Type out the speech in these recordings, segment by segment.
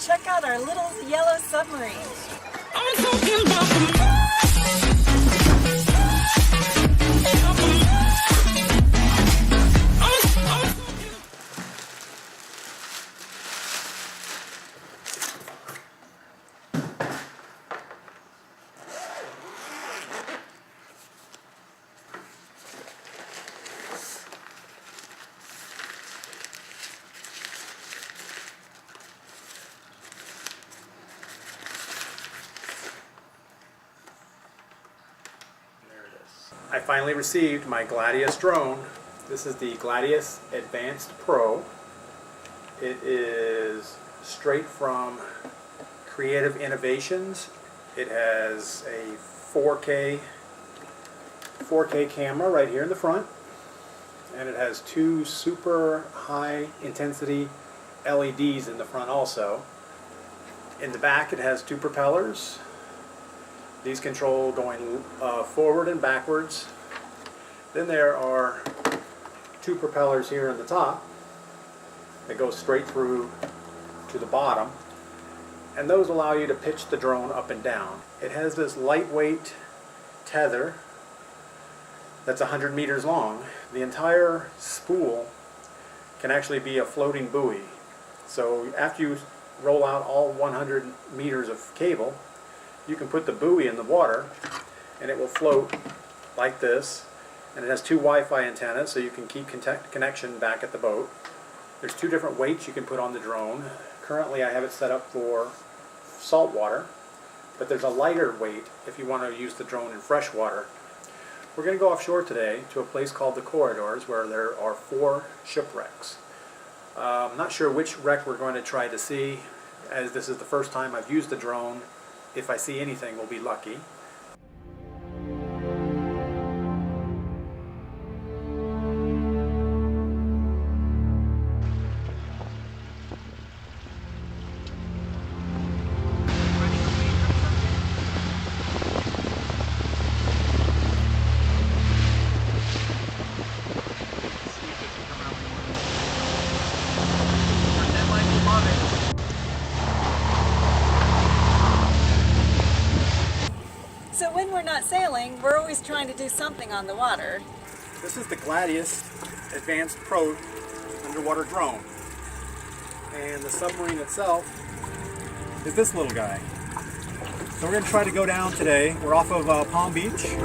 Check out our little yellow submarine. I'm talking about the I finally received my Gladius drone. This is the Gladius Advanced Pro. It is straight from Creative Innovations. It has a 4K camera right here in the front, and it has two super high intensity LEDs in the front also. In the back it has two propellers. These control going forward and backwards. Then there are two propellers here in the top that go straight through to the bottom, and those allow you to pitch the drone up and down. It has this lightweight tether that's 100 meters long. The entire spool can actually be a floating buoy. So after you roll out all 100 meters of cable, you can put the buoy in the water and it will float like this. And it has two Wi-Fi antennas so you can keep connection back at the boat. There's two different weights you can put on the drone. Currently I have it set up for salt water, but there's a lighter weight if you want to use the drone in fresh water. We're going to go offshore today to a place called the Corridors where there are 4 shipwrecks. I'm not sure which wreck we're going to try to see, as this is the first time I've used the drone. If I see anything, we'll be lucky. So when we're not sailing, we're always trying to do something on the water. This is the Gladius Advanced Pro underwater drone. And the submarine itself is this little guy. So we're going to try to go down today. We're off of Palm Beach.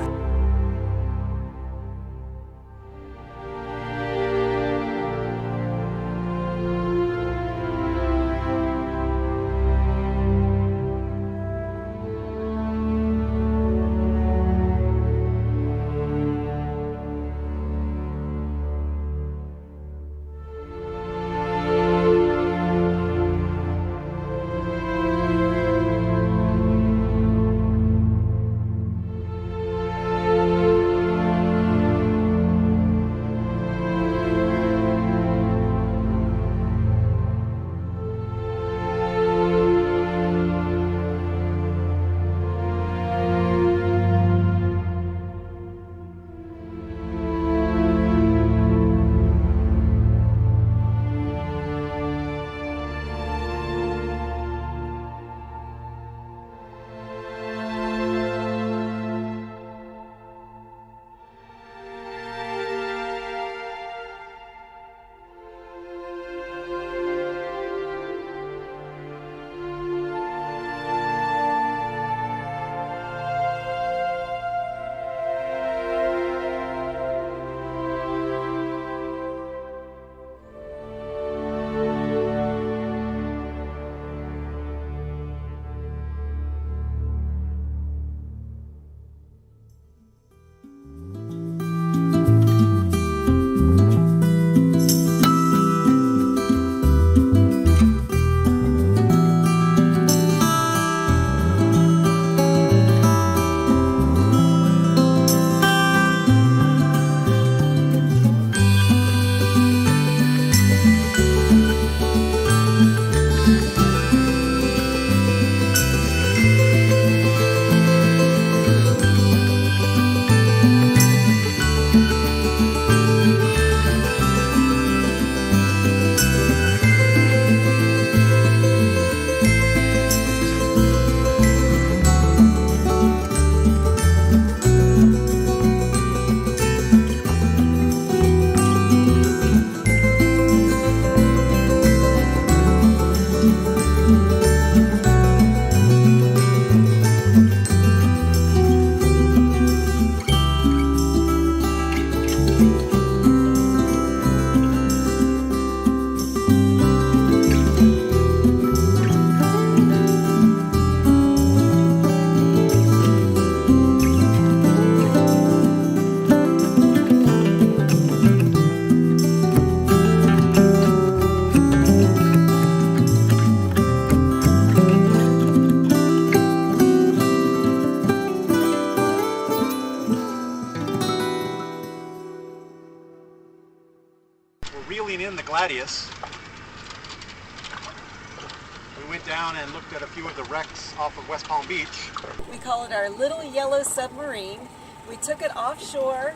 went down and looked at a few of the wrecks off of West Palm Beach. We call it our little yellow submarine. We took it offshore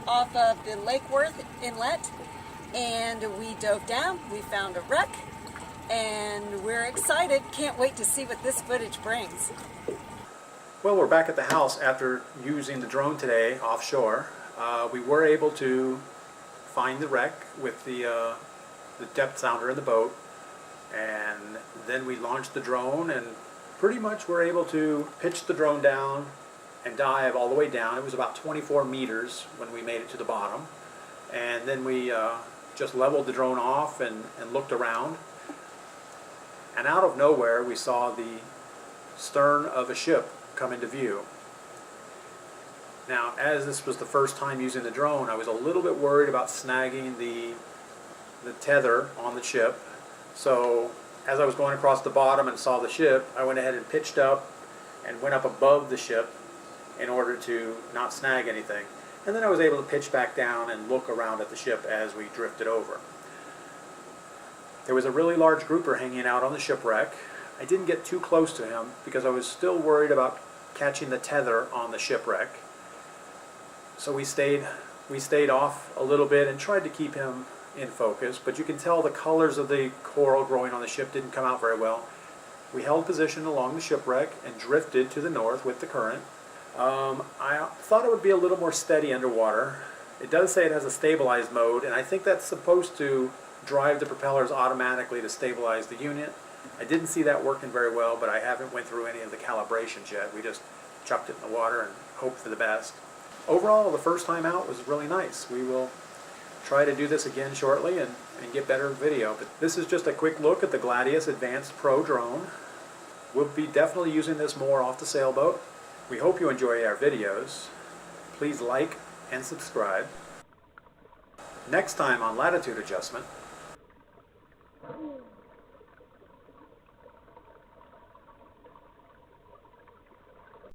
off of the Lake Worth inlet, and we dove down. We found a wreck, and we're excited. Can't wait to see what this footage brings. Well, we're back at the house after using the drone today offshore. We were able to find the wreck with the depth sounder in the boat, and then we launched the drone and pretty much were able to pitch the drone down and dive all the way down. It was about 24 meters when we made it to the bottom, and then we just leveled the drone off and looked around, and out of nowhere we saw the stern of a ship come into view. Now, as this was the first time using the drone, I was a little bit worried about snagging the tether on the ship. So as I was going across the bottom and saw the ship, I went ahead and pitched up and went up above the ship in order to not snag anything. And then I was able to pitch back down and look around at the ship as we drifted over. There was a really large grouper hanging out on the shipwreck. I didn't get too close to him because I was still worried about catching the tether on the shipwreck. So we stayed off a little bit and tried to keep him in focus, but you can tell the colors of the coral growing on the ship didn't come out very well. We held position along the shipwreck and drifted to the north with the current. I thought it would be a little more steady underwater. It does say it has a stabilized mode, and I think that's supposed to drive the propellers automatically to stabilize the unit. I didn't see that working very well, but I haven't went through any of the calibrations yet. We just chucked it in the water and hoped for the best. Overall, the first time out was really nice. We will try to do this again shortly and get better video. But this is just a quick look at the Gladius Advanced Pro drone. We'll be definitely using this more off the sailboat. We hope you enjoy our videos. Please like and subscribe. Next time on Latitude Adjustment.